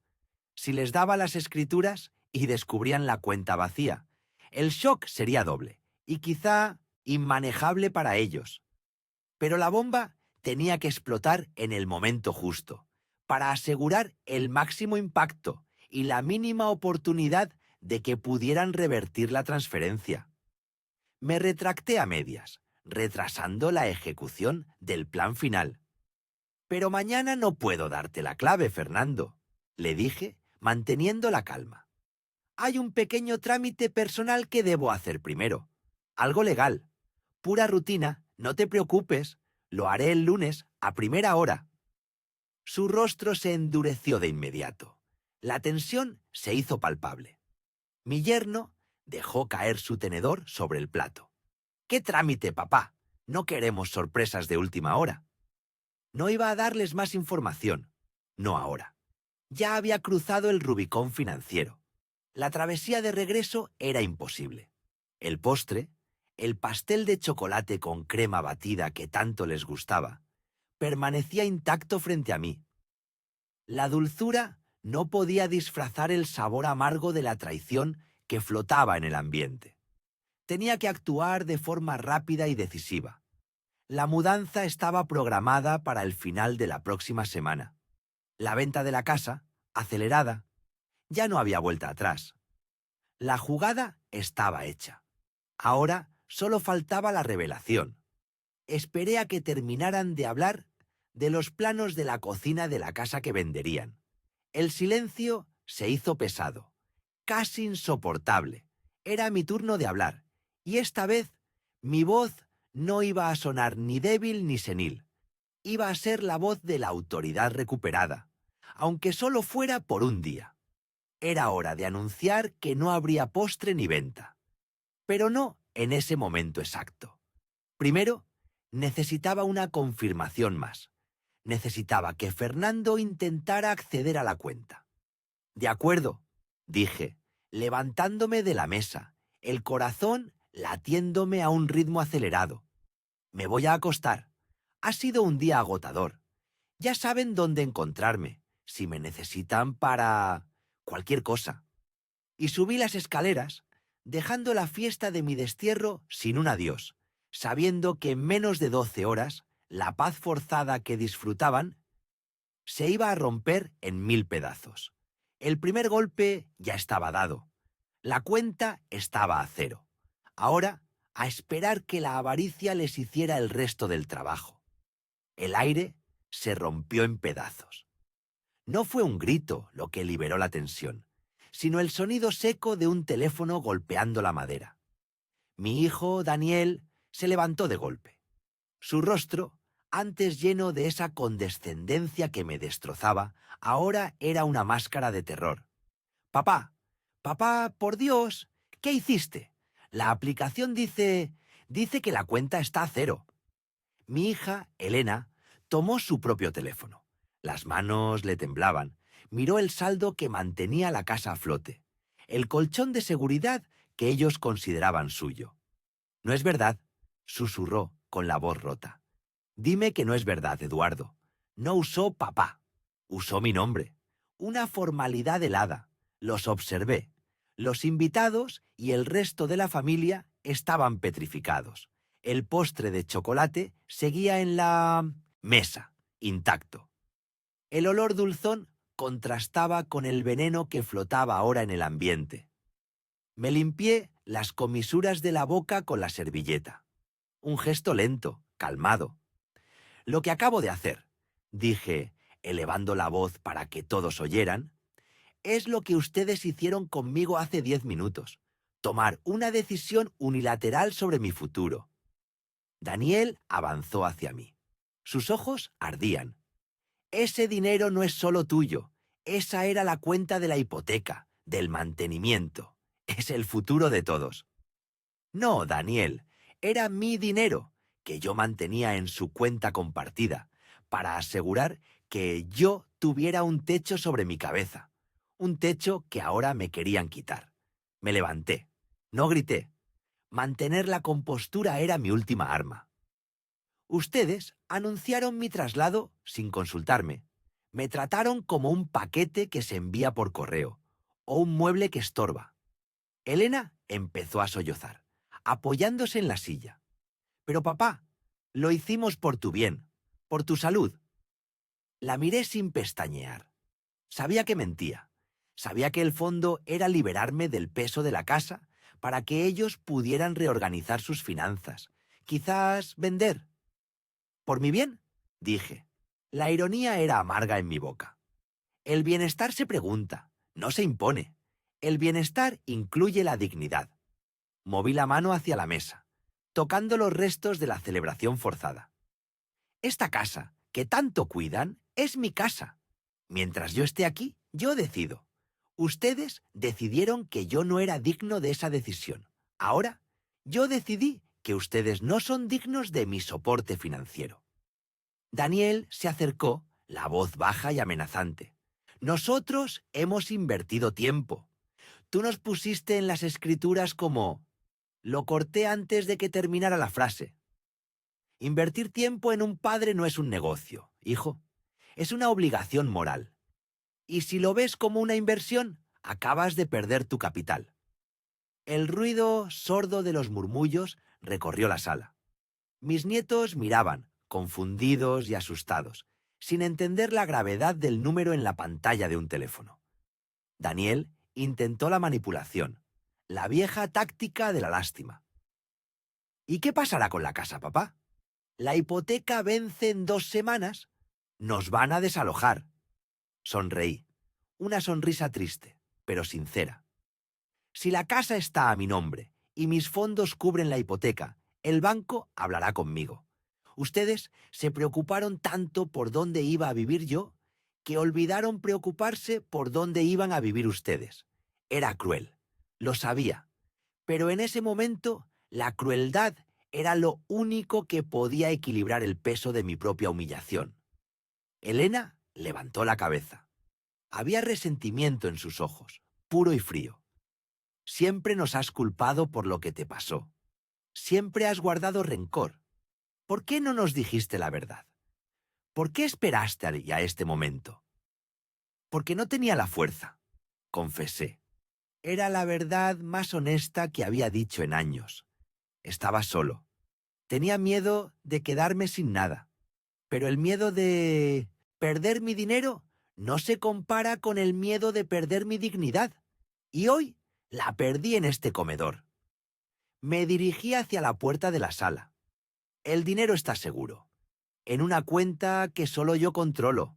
Si les daba las escrituras y descubrían la cuenta vacía, el shock sería doble y quizá inmanejable para ellos. Pero la bomba tenía que explotar en el momento justo, para asegurar el máximo impacto y la mínima oportunidad de que pudieran revertir la transferencia. Me retracté a medias, retrasando la ejecución del plan final. «Pero mañana no puedo darte la clave, Fernando», le dije, manteniendo la calma. «Hay un pequeño trámite personal que debo hacer primero. Algo legal. Pura rutina, no te preocupes. Lo haré el lunes a primera hora». Su rostro se endureció de inmediato. La tensión se hizo palpable. Mi yerno dejó caer su tenedor sobre el plato. «¿Qué trámite, papá? No queremos sorpresas de última hora». No iba a darles más información. No ahora. Ya había cruzado el Rubicón financiero. La travesía de regreso era imposible. El postre, el pastel de chocolate con crema batida que tanto les gustaba, permanecía intacto frente a mí. La dulzura no podía disfrazar el sabor amargo de la traición que flotaba en el ambiente. Tenía que actuar de forma rápida y decisiva. La mudanza estaba programada para el final de la próxima semana. La venta de la casa, acelerada, ya no había vuelta atrás. La jugada estaba hecha. Ahora solo faltaba la revelación. Esperé a que terminaran de hablar de los planos de la cocina de la casa que venderían. El silencio se hizo pesado, casi insoportable. Era mi turno de hablar, y esta vez mi voz no iba a sonar ni débil ni senil. Iba a ser la voz de la autoridad recuperada, aunque solo fuera por un día. Era hora de anunciar que no habría postre ni venta. Pero no en ese momento exacto. Primero, necesitaba una confirmación más. Necesitaba que Fernando intentara acceder a la cuenta. «De acuerdo», dije, levantándome de la mesa, el corazón latiéndome a un ritmo acelerado. «Me voy a acostar. Ha sido un día agotador. Ya saben dónde encontrarme, si me necesitan para cualquier cosa». Y subí las escaleras, dejando la fiesta de mi destierro sin un adiós, sabiendo que en menos de 12 horas la paz forzada que disfrutaban se iba a romper en 1000 pedazos. El primer golpe ya estaba dado. La cuenta estaba a cero. Ahora, a esperar que la avaricia les hiciera el resto del trabajo. El aire se rompió en pedazos. No fue un grito lo que liberó la tensión, sino el sonido seco de un teléfono golpeando la madera. Mi hijo, Daniel, se levantó de golpe. Su rostro, Antes lleno de esa condescendencia que me destrozaba, ahora era una máscara de terror. Papá, papá, por Dios, ¿qué hiciste? La aplicación dice que la cuenta está a cero. Mi hija, Elena, tomó su propio teléfono. Las manos le temblaban. Miró el saldo que mantenía la casa a flote. El colchón de seguridad que ellos consideraban suyo. No es verdad, susurró con la voz rota. Dime que no es verdad, Eduardo. No usó papá. Usó mi nombre. Una formalidad helada. Los observé. Los invitados y el resto de la familia estaban petrificados. El postre de chocolate seguía en la mesa, intacto. El olor dulzón contrastaba con el veneno que flotaba ahora en el ambiente. Me limpié las comisuras de la boca con la servilleta. Un gesto lento, calmado. Lo que acabo de hacer, dije, elevando la voz para que todos oyeran, es lo que ustedes hicieron conmigo hace 10 minutos. Tomar una decisión unilateral sobre mi futuro. Daniel avanzó hacia mí. Sus ojos ardían. Ese dinero no es solo tuyo. Esa era la cuenta de la hipoteca, del mantenimiento. Es el futuro de todos. No, Daniel, era mi dinero, que yo mantenía en su cuenta compartida, para asegurar que yo tuviera un techo sobre mi cabeza. Un techo que ahora me querían quitar. Me levanté. No grité. Mantener la compostura era mi última arma. Ustedes anunciaron mi traslado sin consultarme. Me trataron como un paquete que se envía por correo, o un mueble que estorba. Elena empezó a sollozar, apoyándose en la silla. Pero papá, lo hicimos por tu bien, por tu salud. La miré sin pestañear. Sabía que mentía. Sabía que el fondo era liberarme del peso de la casa para que ellos pudieran reorganizar sus finanzas. Quizás vender. ¿Por mi bien? Dije. La ironía era amarga en mi boca. El bienestar se pregunta, no se impone. El bienestar incluye la dignidad. Moví la mano hacia la mesa, tocando los restos de la celebración forzada. Esta casa, que tanto cuidan, es mi casa. Mientras yo esté aquí, yo decido. Ustedes decidieron que yo no era digno de esa decisión. Ahora, yo decidí que ustedes no son dignos de mi soporte financiero. Daniel se acercó, la voz baja y amenazante. Nosotros hemos invertido tiempo. Tú nos pusiste en las escrituras como... Lo corté antes de que terminara la frase. Invertir tiempo en un padre no es un negocio, hijo. Es una obligación moral. Y si lo ves como una inversión, acabas de perder tu capital. El ruido sordo de los murmullos recorrió la sala. Mis nietos miraban, confundidos y asustados, sin entender la gravedad del número en la pantalla de un teléfono. Daniel intentó la manipulación, la vieja táctica de la lástima. ¿Y qué pasará con la casa, papá? La hipoteca vence en 2 semanas. Nos van a desalojar. Sonreí. Una sonrisa triste, pero sincera. Si la casa está a mi nombre y mis fondos cubren la hipoteca, el banco hablará conmigo. Ustedes se preocuparon tanto por dónde iba a vivir yo que olvidaron preocuparse por dónde iban a vivir ustedes. Era cruel. Lo sabía. Pero en ese momento, la crueldad era lo único que podía equilibrar el peso de mi propia humillación. Elena levantó la cabeza. Había resentimiento en sus ojos, puro y frío. Siempre nos has culpado por lo que te pasó. Siempre has guardado rencor. ¿Por qué no nos dijiste la verdad? ¿Por qué esperaste a este momento? Porque no tenía la fuerza, confesé. Era la verdad más honesta que había dicho en años. Estaba solo. Tenía miedo de quedarme sin nada. Pero el miedo de perder mi dinero no se compara con el miedo de perder mi dignidad. Y hoy la perdí en este comedor. Me dirigí hacia la puerta de la sala. El dinero está seguro. En una cuenta que solo yo controlo.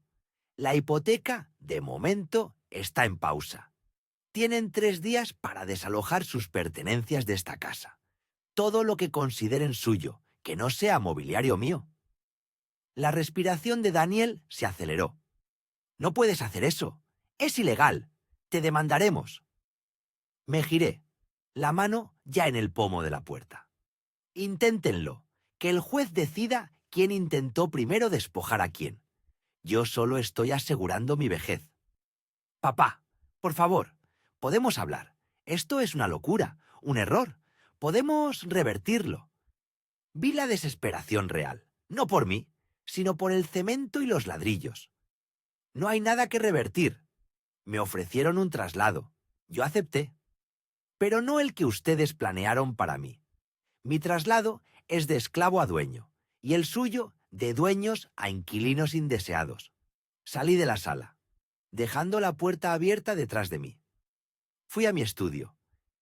La hipoteca, de momento, está en pausa. Tienen 3 días para desalojar sus pertenencias de esta casa. Todo lo que consideren suyo, que no sea mobiliario mío. La respiración de Daniel se aceleró. «No puedes hacer eso. Es ilegal. Te demandaremos». Me giré, la mano ya en el pomo de la puerta. «Inténtenlo. Que el juez decida quién intentó primero despojar a quién. Yo solo estoy asegurando mi vejez». «Papá, por favor, podemos hablar. Esto es una locura, un error. Podemos revertirlo». Vi la desesperación real, no por mí, sino por el cemento y los ladrillos. «No hay nada que revertir». Me ofrecieron un traslado. Yo acepté. Pero no el que ustedes planearon para mí. Mi traslado es de esclavo a dueño, y el suyo de dueños a inquilinos indeseados. Salí de la sala, dejando la puerta abierta detrás de mí. Fui a mi estudio,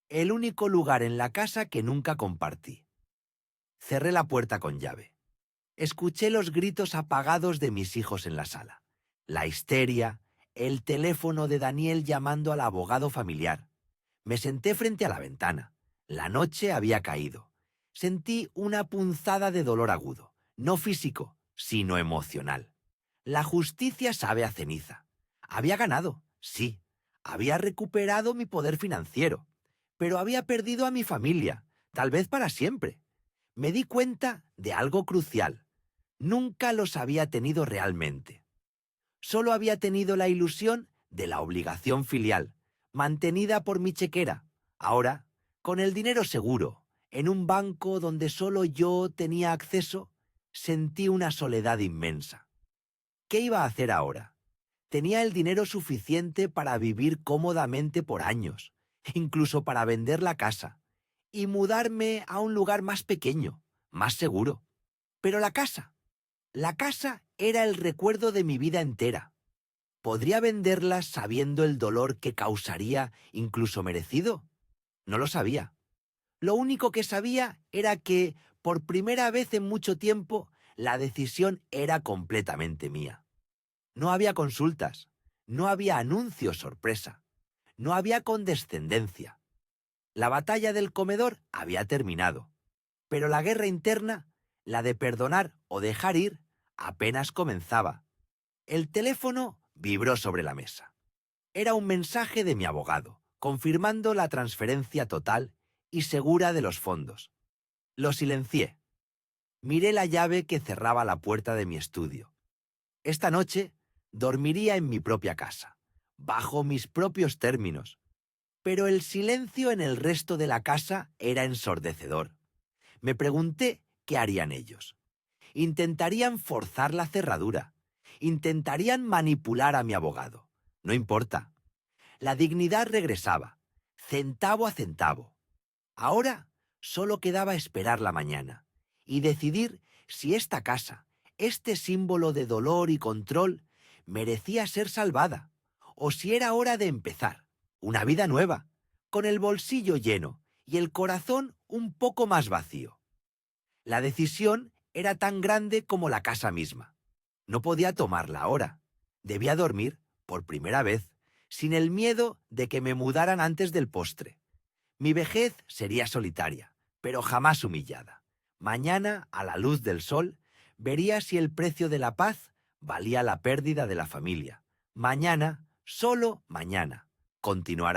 el único lugar en la casa que nunca compartí. Cerré la puerta con llave. Escuché los gritos apagados de mis hijos en la sala, la histeria, el teléfono de Daniel llamando al abogado familiar. Me senté frente a la ventana. La noche había caído. Sentí una punzada de dolor agudo, no físico, sino emocional. La justicia sabe a ceniza. Había ganado, sí. Había recuperado mi poder financiero. Pero había perdido a mi familia, tal vez para siempre. Me di cuenta de algo crucial. Nunca los había tenido realmente. Solo había tenido la ilusión de la obligación filial, mantenida por mi chequera. Ahora, con el dinero seguro, en un banco donde solo yo tenía acceso, sentí una soledad inmensa. ¿Qué iba a hacer ahora? Tenía el dinero suficiente para vivir cómodamente por años, incluso para vender la casa, y mudarme a un lugar más pequeño, más seguro. Pero la casa era el recuerdo de mi vida entera. ¿Podría venderla sabiendo el dolor que causaría, incluso merecido? No lo sabía. Lo único que sabía era que, por primera vez en mucho tiempo, la decisión era completamente mía. No había consultas, no había anuncios sorpresa, no había condescendencia. La batalla del comedor había terminado, pero la guerra interna, la de perdonar o dejar ir, apenas comenzaba. El teléfono vibró sobre la mesa. Era un mensaje de mi abogado, confirmando la transferencia total y segura de los fondos. Lo silencié. Miré la llave que cerraba la puerta de mi estudio. Esta noche dormiría en mi propia casa, bajo mis propios términos. Pero el silencio en el resto de la casa era ensordecedor. Me pregunté qué harían ellos. Intentarían forzar la cerradura. Intentarían manipular a mi abogado. No importa. La dignidad regresaba, centavo a centavo. Ahora solo quedaba esperar la mañana y decidir si esta casa, este símbolo de dolor y control, merecía ser salvada, o si era hora de empezar una vida nueva, con el bolsillo lleno y el corazón un poco más vacío. La decisión era tan grande como la casa misma. No podía tomarla ahora. Debía dormir, por primera vez, sin el miedo de que me mudaran antes del postre. Mi vejez sería solitaria, pero jamás humillada. Mañana, a la luz del sol, vería si el precio de la paz valía la pérdida de la familia. Mañana, solo mañana, continuará.